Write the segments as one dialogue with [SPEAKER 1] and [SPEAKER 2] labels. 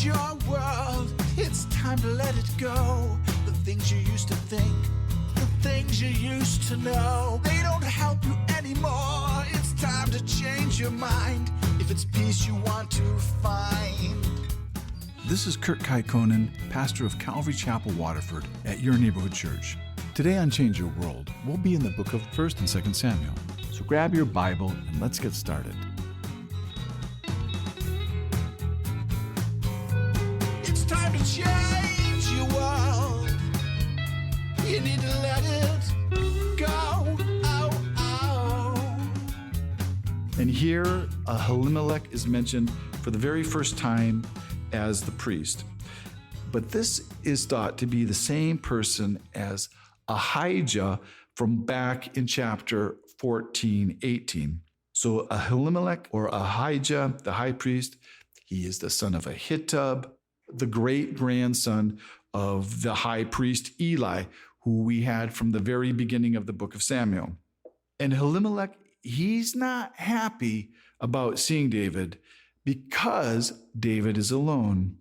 [SPEAKER 1] change your world. It's time to let it go. The things you used to think, the things you used to know, they don't help you anymore. It's time to change your mind. If it's peace you want to find.
[SPEAKER 2] This is Kurt Kaikonen, pastor of Calvary Chapel, Waterford, at your neighborhood church. Today on Change Your World, we'll be in the book of 1st and 2nd Samuel. So grab your Bible and let's get started.
[SPEAKER 1] It's time to change your world. You need to let it go.
[SPEAKER 2] And here, Ahimelech is mentioned for the very first time as the priest. But this is thought to be the same person as Ahijah from back in chapter 14, 18. So Ahimelech or Ahijah, the high priest, he is the son of Ahitub, the great-grandson of the high priest Eli, who we had from the very beginning of the book of Samuel. And Ahimelech, he's not happy about seeing David because David is alone.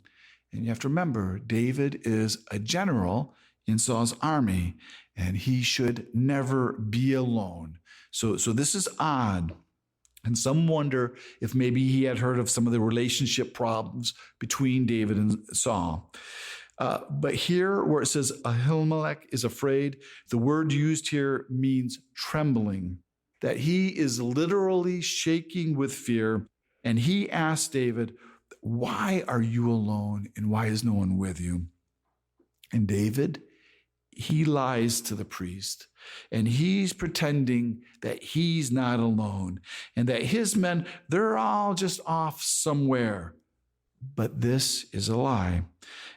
[SPEAKER 2] And you have to remember, David is a general in Saul's army, and he should never be alone. So this is odd. And some wonder if maybe he had heard of some of the relationship problems between David and Saul. But here where it says Ahimelech is afraid, the word used here means trembling, that he is literally shaking with fear. And he asked David, "Why are you alone and why is no one with you?" And David, he lies to the priest, and he's pretending that he's not alone and that his men, they're all just off somewhere. But this is a lie.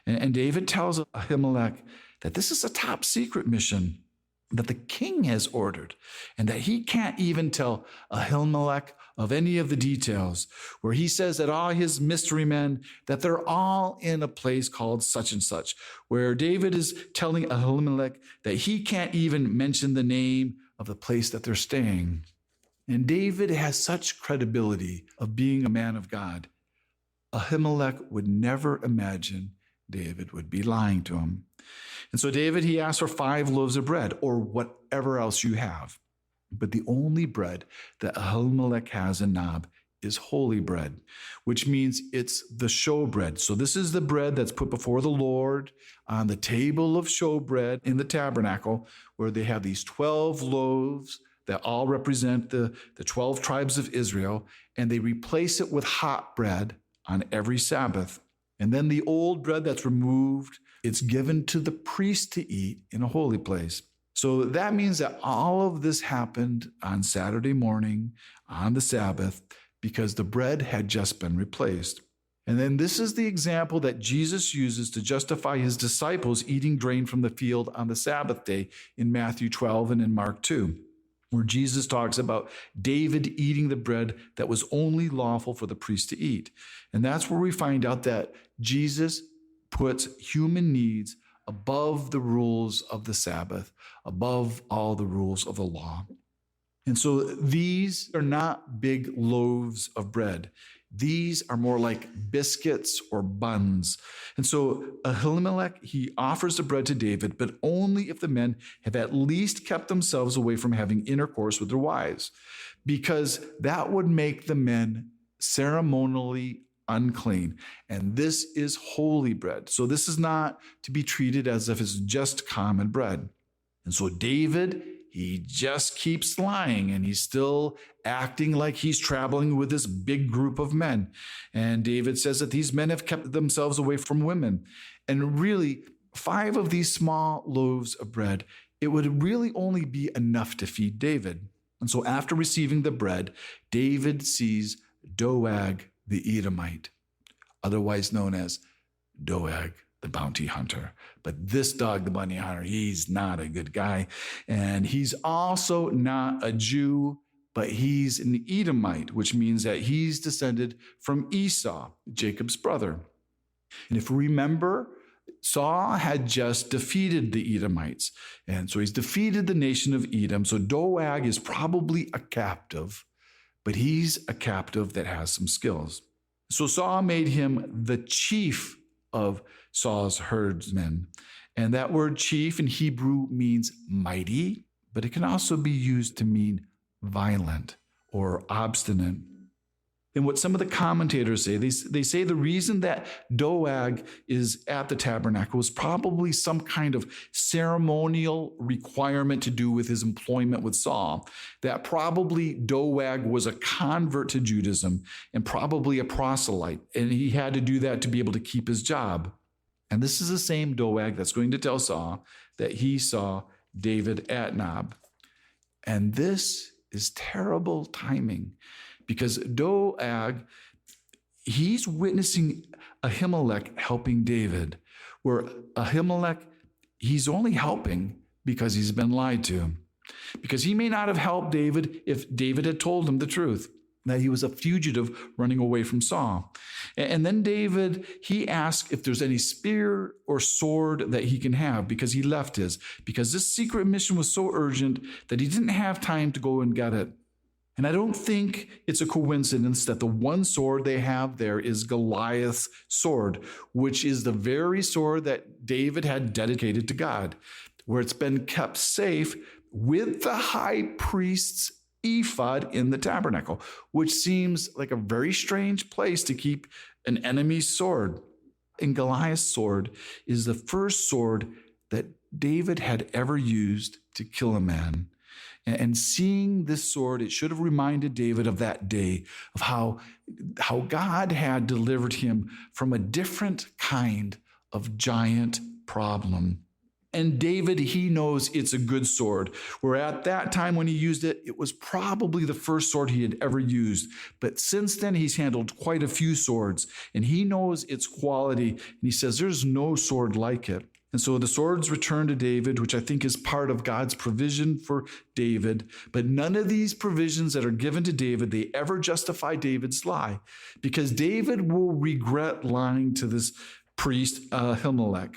[SPEAKER 2] And David tells Ahimelech that this is a top secret mission that the king has ordered, and that he can't even tell Ahimelech of any of the details, where he says that all his mystery men, that they're all in a place called such and such, where David is telling Ahimelech that he can't even mention the name of the place that they're staying. And David has such credibility of being a man of God. Ahimelech would never imagine David would be lying to him. And so David, he asked for 5 loaves of bread or whatever else you have. But the only bread that Ahimelech has in Nob is holy bread, which means it's the showbread. So this is the bread that's put before the Lord on the table of showbread in the tabernacle, where they have these 12 loaves that all represent the 12 tribes of Israel, and they replace it with hot bread on every Sabbath. And then the old bread that's removed, it's given to the priest to eat in a holy place. So that means that all of this happened on Saturday morning on the Sabbath because the bread had just been replaced. And then this is the example that Jesus uses to justify his disciples eating grain from the field on the Sabbath day in Matthew 12 and in Mark 2, where Jesus talks about David eating the bread that was only lawful for the priest to eat. And that's where we find out that Jesus puts human needs above the rules of the Sabbath, above all the rules of the law. And so these are not big loaves of bread. These are more like biscuits or buns. And so Ahimelech, he offers the bread to David, but only if the men have at least kept themselves away from having intercourse with their wives, because that would make the men ceremonially unclean. And this is holy bread. So this is not to be treated as if it's just common bread. And so David, he just keeps lying, and he's still acting like he's traveling with this big group of men. And David says that these men have kept themselves away from women. And really, 5 of these small loaves of bread, it would really only be enough to feed David. And so after receiving the bread, David sees Doeg the Edomite, otherwise known as Doeg the bounty hunter. But this dog, the bounty hunter, he's not a good guy. And he's also not a Jew, but he's an Edomite, which means that he's descended from Esau, Jacob's brother. And if we remember, Saul had just defeated the Edomites. And so he's defeated the nation of Edom. So Doeg is probably a captive, but he's a captive that has some skills. So Saul made him the chief of Saul's herdsmen. And that word chief in Hebrew means mighty, but it can also be used to mean violent or obstinate. And what some of the commentators say, they say the reason that Doeg is at the tabernacle was probably some kind of ceremonial requirement to do with his employment with Saul. That probably Doeg was a convert to Judaism and probably a proselyte. And he had to do that to be able to keep his job. And this is the same Doeg that's going to tell Saul that he saw David at Nob. And this is terrible timing, because Doeg, he's witnessing Ahimelech helping David, where Ahimelech, he's only helping because he's been lied to. Because he may not have helped David if David had told him the truth, that he was a fugitive running away from Saul. And then David, he asks if there's any spear or sword that he can have, because he left his, because this secret mission was so urgent that he didn't have time to go and get it. And I don't think it's a coincidence that the one sword they have there is Goliath's sword, which is the very sword that David had dedicated to God, where it's been kept safe with the high priest's ephod in the tabernacle, which seems like a very strange place to keep an enemy's sword. And Goliath's sword is the first sword that David had ever used to kill a man. And seeing this sword, it should have reminded David of that day, of how God had delivered him from a different kind of giant problem. And David, he knows it's a good sword, where at that time when he used it, it was probably the first sword he had ever used. But since then, he's handled quite a few swords, and he knows its quality, and he says there's no sword like it. And so the swords return to David, which I think is part of God's provision for David. But none of these provisions that are given to David, they ever justify David's lie, because David will regret lying to this priest, Ahimelech.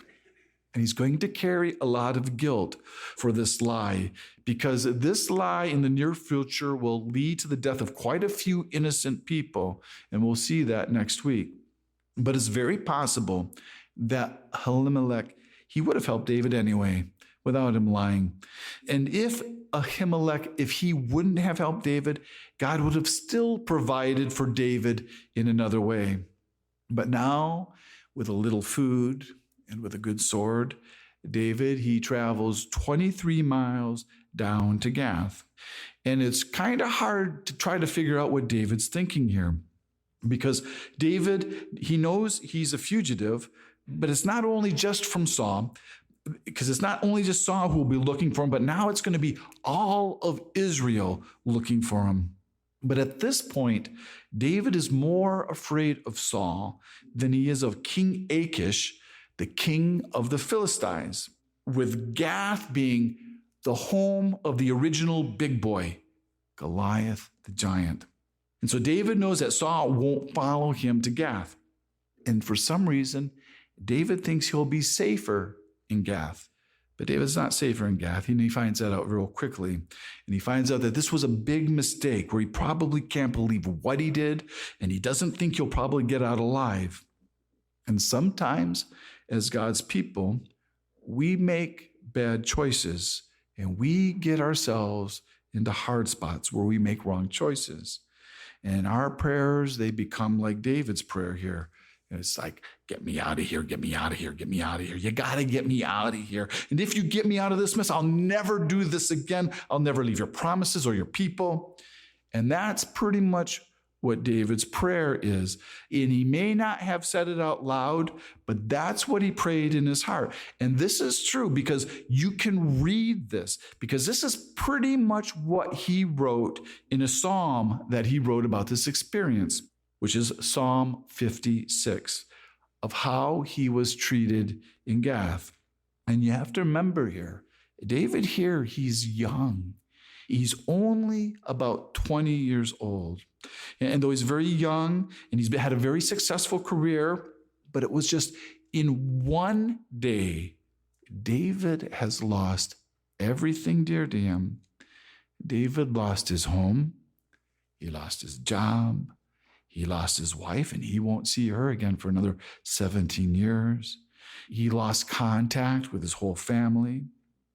[SPEAKER 2] And he's going to carry a lot of guilt for this lie, because this lie in the near future will lead to the death of quite a few innocent people. And we'll see that next week. But it's very possible that Ahimelech, he would have helped David anyway, without him lying. And if Ahimelech, if he wouldn't have helped David, God would have still provided for David in another way. But now, with a little food and with a good sword, David, he travels 23 miles down to Gath. And it's kind of hard to try to figure out what David's thinking here, because David, he knows he's a fugitive, but it's not only just from Saul, because it's not only just Saul who will be looking for him, but now it's going to be all of Israel looking for him. But at this point, David is more afraid of Saul than he is of King Achish, the king of the Philistines, with Gath being the home of the original big boy, Goliath the giant. And so David knows that Saul won't follow him to Gath. And for some reason, David thinks he'll be safer in Gath. But David's not safer in Gath, and he finds that out real quickly. And he finds out that this was a big mistake, where he probably can't believe what he did, and he doesn't think he'll probably get out alive. And sometimes, as God's people, we make bad choices, and we get ourselves into hard spots where we make wrong choices. And our prayers, they become like David's prayer here. And it's like, get me out of here, get me out of here, get me out of here. You got to get me out of here. And if you get me out of this mess, I'll never do this again. I'll never leave your promises or your people. And that's pretty much what David's prayer is. And he may not have said it out loud, but that's what he prayed in his heart. And this is true because you can read this, because this is pretty much what he wrote in a psalm that he wrote about this experience, which is Psalm 56, of how he was treated in Gath. And you have to remember here, David here, he's young. He's only about 20 years old. And though he's very young and he's had a very successful career, but it was just in one day, David has lost everything dear to him. David lost his home. He lost his job. He lost his wife, and he won't see her again for another 17 years. He lost contact with his whole family.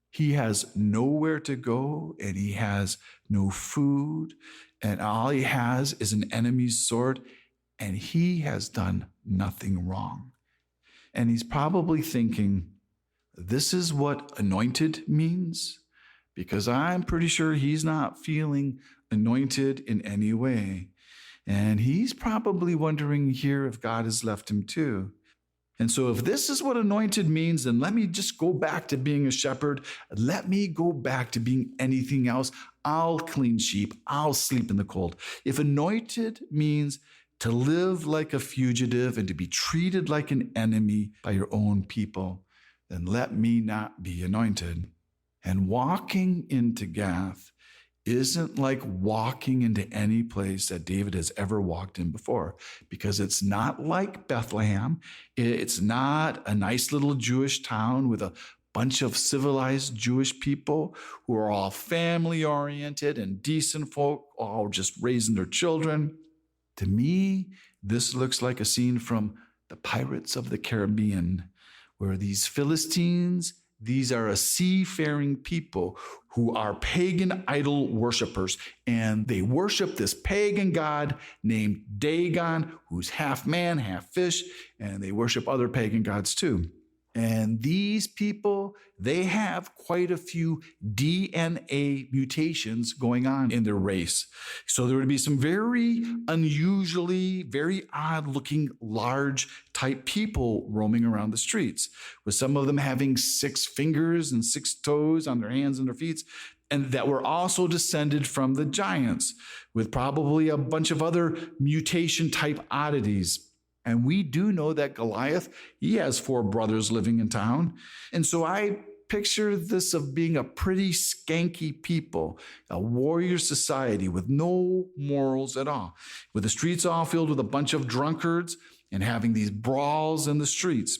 [SPEAKER 2] He has nowhere to go, and he has no food, and all he has is an enemy's sword, and he has done nothing wrong. And he's probably thinking, this is what anointed means? Because I'm pretty sure he's not feeling anointed in any way. And he's probably wondering here if God has left him too. And so if this is what anointed means, then let me just go back to being a shepherd. Let me go back to being anything else. I'll clean sheep. I'll sleep in the cold. If anointed means to live like a fugitive and to be treated like an enemy by your own people, then let me not be anointed. And walking into Gath isn't like walking into any place that David has ever walked in before, because it's not like Bethlehem. It's not a nice little Jewish town with a bunch of civilized Jewish people who are all family-oriented and decent folk, all just raising their children. To me, this looks like a scene from the Pirates of the Caribbean, where these Philistines, these are a seafaring people who are pagan idol worshipers, and they worship this pagan god named Dagon, who's half man, half fish, and they worship other pagan gods too. And these people, they have quite a few DNA mutations going on in their race. So there would be some very unusually, very odd looking, large type people roaming around the streets, with some of them having 6 fingers and 6 toes on their hands and their feet, and that were also descended from the giants, with probably a bunch of other mutation type oddities. And we do know that Goliath, he has 4 brothers living in town. And so I picture this of being a pretty skanky people, a warrior society with no morals at all, with the streets all filled with a bunch of drunkards and having these brawls in the streets.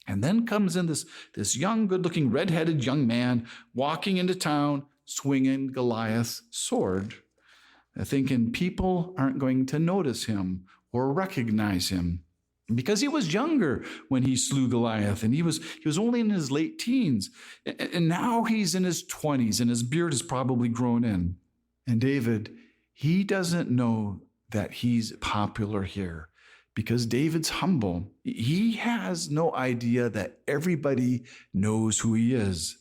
[SPEAKER 2] And then comes in this young, good-looking, red-headed young man walking into town, swinging Goliath's sword, thinking people aren't going to notice him or recognize him, because he was younger when he slew Goliath, and he was only in his late teens. And now he's in his 20s, and his beard has probably grown in. And David, he doesn't know that he's popular here, because David's humble. He has no idea that everybody knows who he is.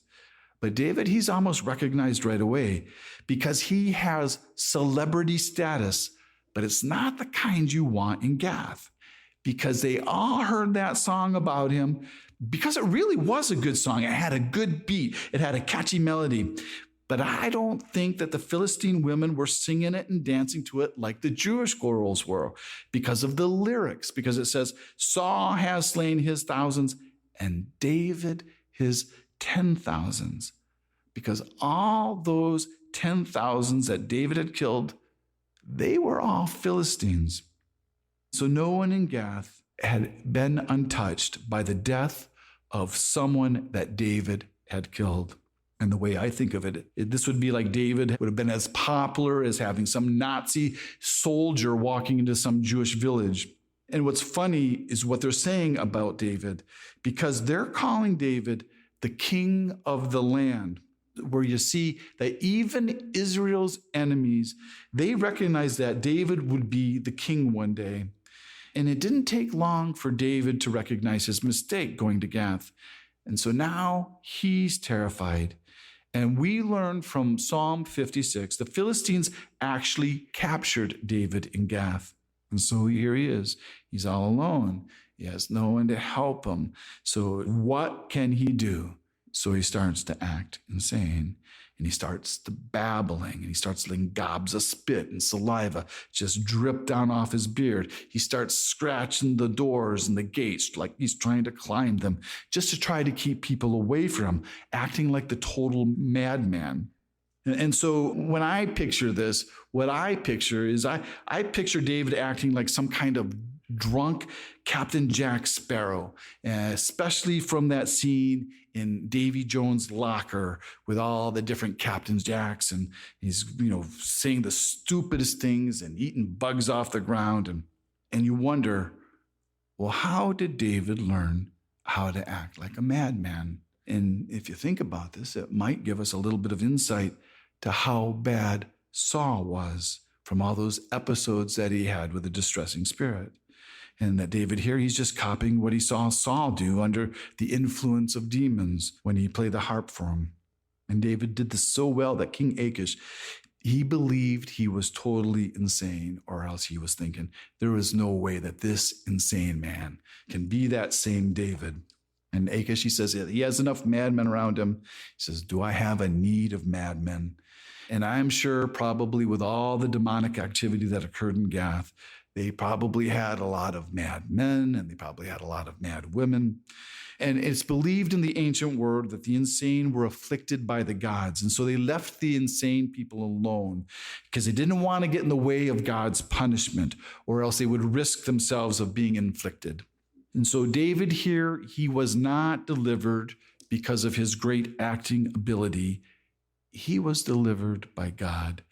[SPEAKER 2] But David, he's almost recognized right away, because he has celebrity status, but it's not the kind you want in Gath. Because they all heard that song about him, because it really was a good song. It had a good beat. It had a catchy melody. But I don't think that the Philistine women were singing it and dancing to it like the Jewish girls were, because of the lyrics, because it says, Saul has slain his thousands and David his 10,000s. Because all those 10,000s that David had killed, they were all Philistines. So no one in Gath had been untouched by the death of someone that David had killed. And the way I think of it, this would be like David would have been as popular as having some Nazi soldier walking into some Jewish village. And what's funny is what they're saying about David, because they're calling David the king of the land, where you see that even Israel's enemies, they recognize that David would be the king one day. And it didn't take long for David to recognize his mistake going to Gath. And so now he's terrified. And we learn from Psalm 56, the Philistines actually captured David in Gath. And so here he is. He's all alone. He has no one to help him. So what can he do? So he starts to act insane. And he starts to babbling, and he starts letting gobs of spit and saliva just drip down off his beard. He starts scratching the doors and the gates like he's trying to climb them, just to try to keep people away from him, acting like the total madman. And so when I picture this, what I picture is I picture David acting like some kind of drunk Captain Jack Sparrow, especially from that scene in Davy Jones' locker with all the different Captain Jacks, and he's saying the stupidest things and eating bugs off the ground. And you wonder, well, how did David learn how to act like a madman? And if you think about this, it might give us a little bit of insight to how bad Saul was from all those episodes that he had with a distressing spirit. And that David here, he's just copying what he saw Saul do under the influence of demons when he played the harp for him. And David did this so well that King Achish, he believed he was totally insane, or else he was thinking, there is no way that this insane man can be that same David. And Achish, he says, he has enough madmen around him. He says, do I have a need of madmen? And I'm sure probably with all the demonic activity that occurred in Gath, they probably had a lot of mad men and they probably had a lot of mad women. And it's believed in the ancient world that the insane were afflicted by the gods. And so they left the insane people alone because they didn't want to get in the way of God's punishment, or else they would risk themselves of being inflicted. And so David here, he was not delivered because of his great acting ability. He was delivered by God.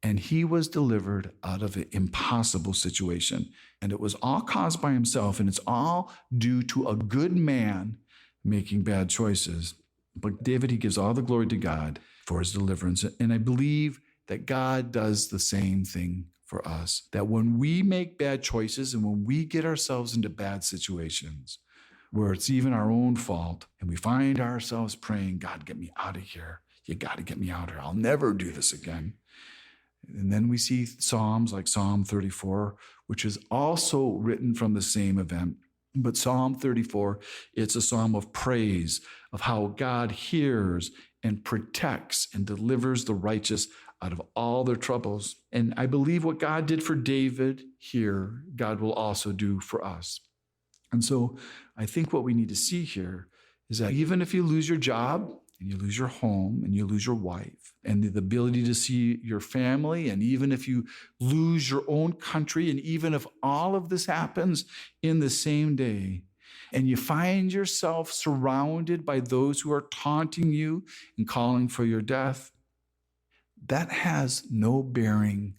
[SPEAKER 2] And he was delivered out of an impossible situation. And it was all caused by himself, and it's all due to a good man making bad choices. But David, he gives all the glory to God for his deliverance. And I believe that God does the same thing for us. That when we make bad choices and when we get ourselves into bad situations, where it's even our own fault, and we find ourselves praying, God, get me out of here. You got to get me out of here. I'll never do this again. And then we see Psalms like Psalm 34, which is also written from the same event. But Psalm 34, it's a psalm of praise, of how God hears and protects and delivers the righteous out of all their troubles. And I believe what God did for David here, God will also do for us. And so I think what we need to see here is that even if you lose your job, and you lose your home, and you lose your wife, and the ability to see your family, and even if you lose your own country, and even if all of this happens in the same day, and you find yourself surrounded by those who are taunting you and calling for your death, that has no bearing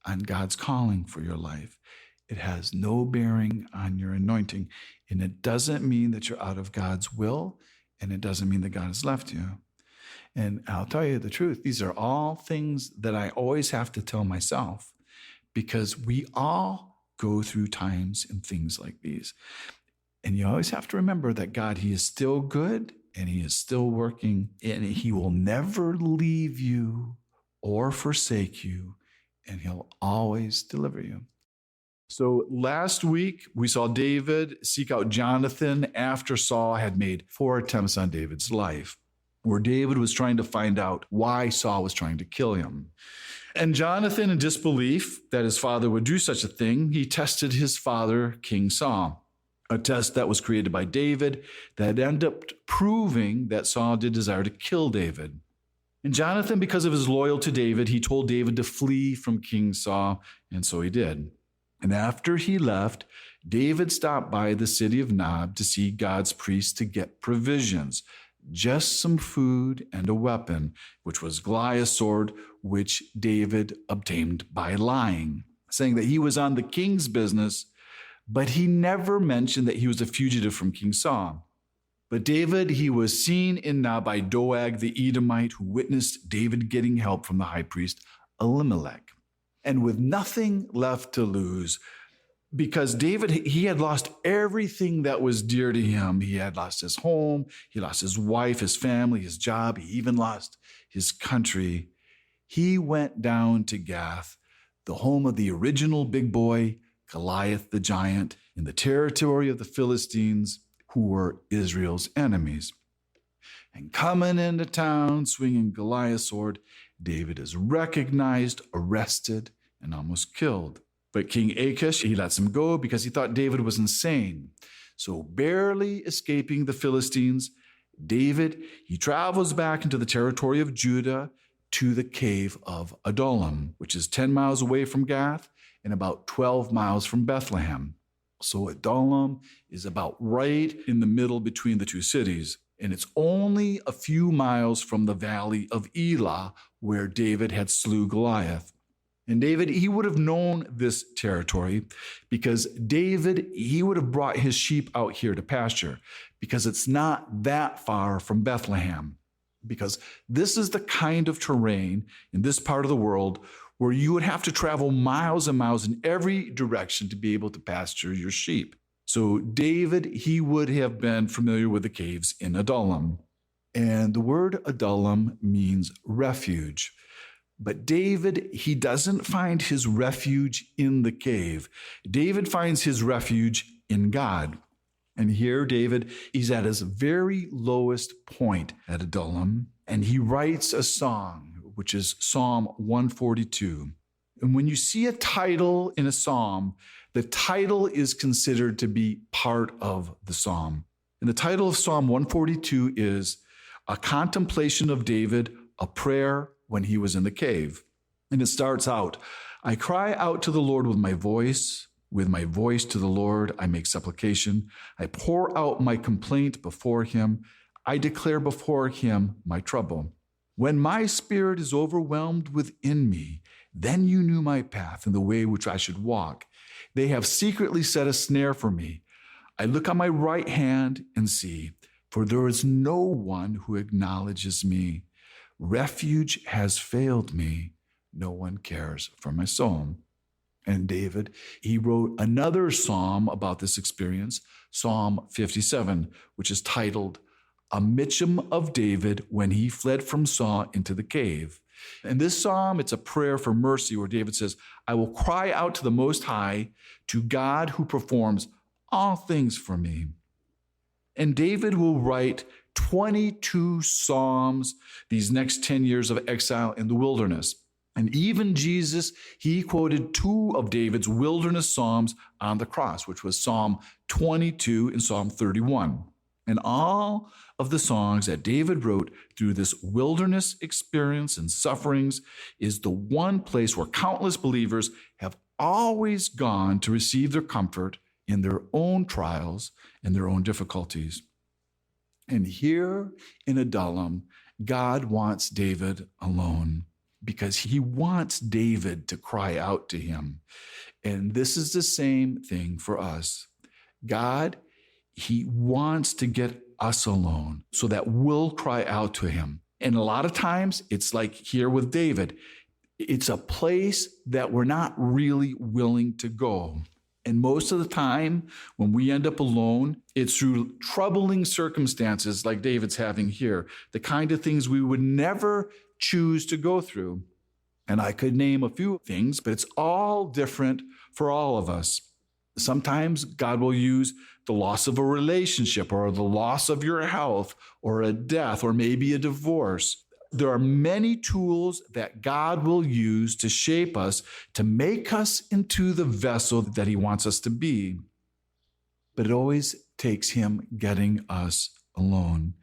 [SPEAKER 2] on God's calling for your life. It has no bearing on your anointing, and it doesn't mean that you're out of God's will. And it doesn't mean that God has left you. And I'll tell you the truth. These are all things that I always have to tell myself, because we all go through times and things like these. And you always have to remember that God, he is still good and he is still working, and he will never leave you or forsake you, and he'll always deliver you. So last week, we saw David seek out Jonathan after Saul had made 4 attempts on David's life, where David was trying to find out why Saul was trying to kill him. And Jonathan, in disbelief that his father would do such a thing, he tested his father, King Saul, a test that was created by David that ended up proving that Saul did desire to kill David. And Jonathan, because of his loyalty to David, he told David to flee from King Saul, and so he did. And after he left, David stopped by the city of Nob to see God's priest to get provisions, just some food and a weapon, which was Goliath's sword, which David obtained by lying, saying that he was on the king's business, but he never mentioned that he was a fugitive from King Saul. But David, he was seen in Nob by Doeg the Edomite, who witnessed David getting help from the high priest Elimelech. And with nothing left to lose, because David, he had lost everything that was dear to him. He had lost his home, he lost his wife, his family, his job, he even lost his country. He went down to Gath, the home of the original big boy, Goliath the giant, in the territory of the Philistines, who were Israel's enemies. And coming into town, swinging Goliath's sword, David is recognized, arrested, and almost killed. But King Achish, he lets him go because he thought David was insane. So barely escaping the Philistines, David, he travels back into the territory of Judah to the cave of Adullam, which is 10 miles away from Gath and about 12 miles from Bethlehem. So Adullam is about right in the middle between the two cities. And it's only a few miles from the valley of Elah, where David had slew Goliath. And David, he would have known this territory because David, he would have brought his sheep out here to pasture because it's not that far from Bethlehem. Because this is the kind of terrain in this part of the world where you would have to travel miles and miles in every direction to be able to pasture your sheep. So David, he would have been familiar with the caves in Adullam. And the word Adullam means refuge. But David, he doesn't find his refuge in the cave. David finds his refuge in God. And here, David, he's at his very lowest point at Adullam, and he writes a song, which is Psalm 142. And when you see a title in a psalm, the title is considered to be part of the psalm. And the title of Psalm 142 is A Contemplation of David, a Prayer when he was in the cave. And it starts out, I cry out to the Lord with my voice to the Lord, I make supplication. I pour out my complaint before him. I declare before him my trouble. When my spirit is overwhelmed within me, then you knew my path and the way which I should walk. They have secretly set a snare for me. I look on my right hand and see, for there is no one who acknowledges me. Refuge has failed me. No one cares for my soul. And David, he wrote another psalm about this experience, Psalm 57, which is titled, A Mitcham of David when he fled from Saul into the cave. In this psalm, it's a prayer for mercy where David says, I will cry out to the Most High, to God who performs all things for me. And David will write 22 psalms these next 10 years of exile in the wilderness. And even Jesus, he quoted 2 of David's wilderness psalms on the cross, which was Psalm 22 and Psalm 31. And all of the songs that David wrote through this wilderness experience and sufferings is the one place where countless believers have always gone to receive their comfort in their own trials and their own difficulties. And here in Adullam, God wants David alone, because he wants David to cry out to him. And this is the same thing for us. God, he wants to get us alone so that we'll cry out to him. And a lot of times it's like here with David, it's a place that we're not really willing to go. And most of the time when we end up alone, it's through troubling circumstances like David's having here, the kind of things we would never choose to go through. And I could name a few things, but it's all different for all of us. Sometimes God will use the loss of a relationship or the loss of your health or a death or maybe a divorce. There are many tools that God will use to shape us, to make us into the vessel that he wants us to be. But it always takes him getting us alone.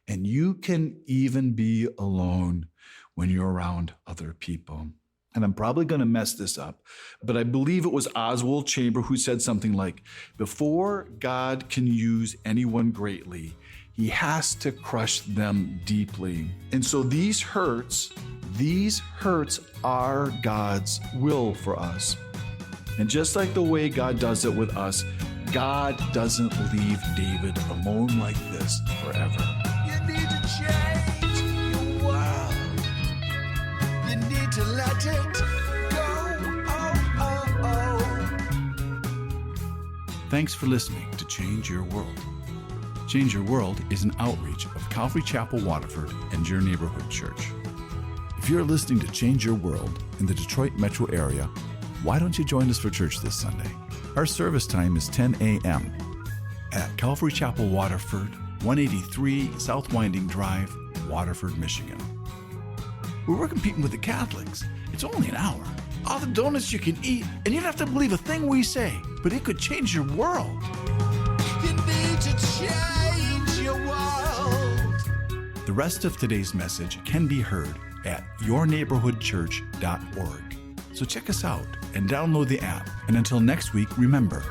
[SPEAKER 2] And you can even be alone when you're around other people. And I'm probably going to mess this up, but I believe it was Oswald Chamber who said something like, before God can use anyone greatly, he has to crush them deeply. And so these hurts are God's will for us. And just like the way God does it with us, God doesn't leave David alone like this forever.
[SPEAKER 1] You need to change your world. You need to let it go. Oh.
[SPEAKER 3] Thanks for listening to Change Your World. Change Your World is an outreach of Calvary Chapel, Waterford, and your neighborhood church. If you're listening to Change Your World in the Detroit metro area, why don't you join us for church this Sunday? Our service time is 10 a.m. at Calvary Chapel, Waterford, 183 South Winding Drive, Waterford, Michigan. We're competing with the Catholics. It's only an hour. All the donuts you can eat, and you don't have to believe a thing we say, but it could change your world.
[SPEAKER 1] You need to change your world.
[SPEAKER 3] The rest of today's message can be heard at yourneighborhoodchurch.org. So check us out and download the app. And until next week, remember,